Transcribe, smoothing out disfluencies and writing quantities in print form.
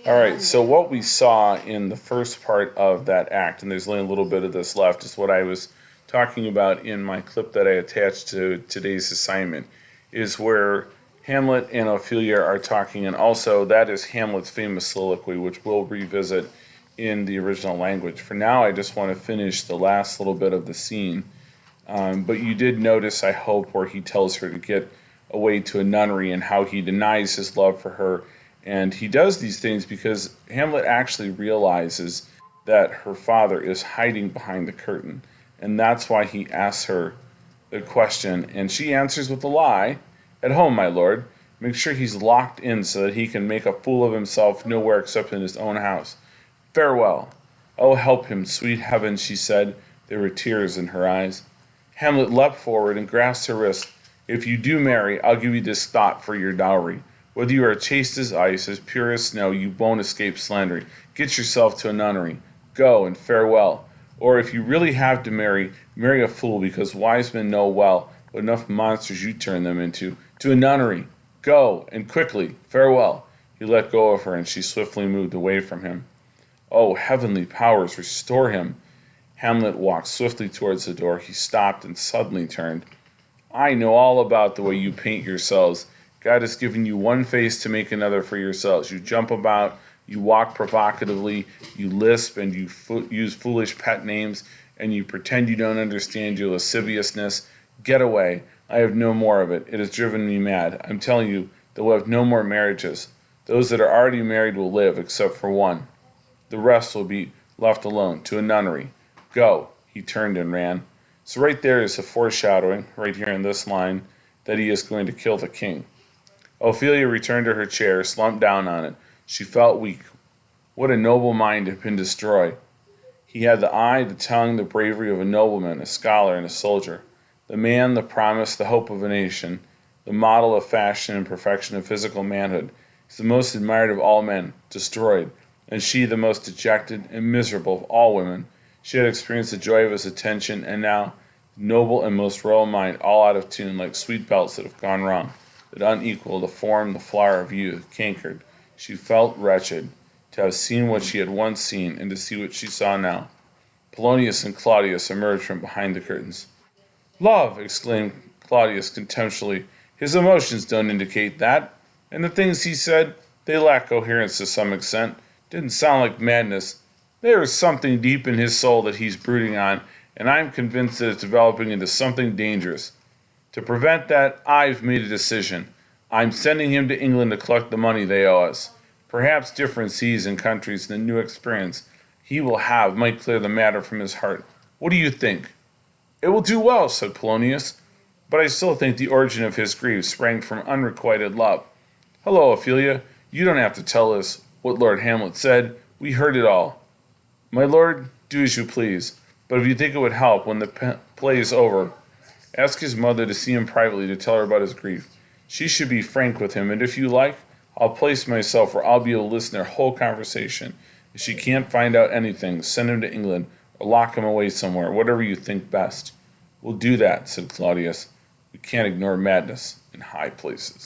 All right, so what we saw in the first part of that act, and there's only a little bit of this left, is what I was talking about in my clip that I attached to today's assignment, is where Hamlet and Ophelia are talking, and also that is Hamlet's famous soliloquy, which we'll revisit in the original language. For now, I just want to finish the last little bit of the scene. But you did notice, I hope, where he tells her to get away to a nunnery and how he denies his love for her. And he does these things because Hamlet actually realizes that her father is hiding behind the curtain. And that's why he asks her the question. And she answers with a lie. At home, my lord. Make sure he's locked in so that he can make a fool of himself nowhere except in his own house. Farewell. Oh, help him, sweet heaven, she said. There were tears in her eyes. Hamlet leapt forward and grasped her wrist. If you do marry, I'll give you this thought for your dowry. Whether you are chaste as ice, as pure as snow, you won't escape slandering. Get yourself to a nunnery. Go, and farewell. Or if you really have to marry, marry a fool, because wise men know well what enough monsters you turn them into. To a nunnery. Go, and quickly. Farewell. He let go of her, and she swiftly moved away from him. Oh, heavenly powers, restore him. Hamlet walked swiftly towards the door. He stopped and suddenly turned. I know all about the way you paint yourselves. God has given you one face to make another for yourselves. You jump about, you walk provocatively, you lisp, and you use foolish pet names, and you pretend you don't understand your lasciviousness. Get away. I have no more of it. It has driven me mad. I'm telling you, that we'll have no more marriages. Those that are already married will live, except for one. The rest will be left alone, to a nunnery. Go. He turned and ran. So right there is a foreshadowing, right here in this line, that he is going to kill the king. Ophelia returned to her chair, slumped down on it. She felt weak. What a noble mind had been destroyed. He had the eye, the tongue, the bravery of a nobleman, a scholar, and a soldier. The man, the promise, the hope of a nation, the model of fashion and perfection of physical manhood. He's the most admired of all men, destroyed. And she, the most dejected and miserable of all women. She had experienced the joy of his attention, and now, noble and most royal mind, all out of tune, like sweet belts that have gone wrong, that unequal the form, the flower of youth, cankered. She felt wretched, to have seen what she had once seen, and to see what she saw now. Polonius and Claudius emerged from behind the curtains. Love! Exclaimed Claudius contemptuously. His emotions don't indicate that, and the things he said, they lack coherence to some extent. Didn't sound like madness. There is something deep in his soul that he's brooding on, and I'm convinced that it's developing into something dangerous. To prevent that, I've made a decision. I'm sending him to England to collect the money they owe us. Perhaps different seas and countries and the new experience he will have might clear the matter from his heart. What do you think? It will do well, said Polonius, but I still think the origin of his grief sprang from unrequited love. Hello, Ophelia. You don't have to tell us what Lord Hamlet said. We heard it all. My lord, do as you please, but if you think it would help when the play is over, ask his mother to see him privately to tell her about his grief. She should be frank with him, and if you like, I'll place myself where I'll be able to listen to their whole conversation. If she can't find out anything, send him to England, or lock him away somewhere, whatever you think best. We'll do that, said Claudius. We can't ignore madness in high places.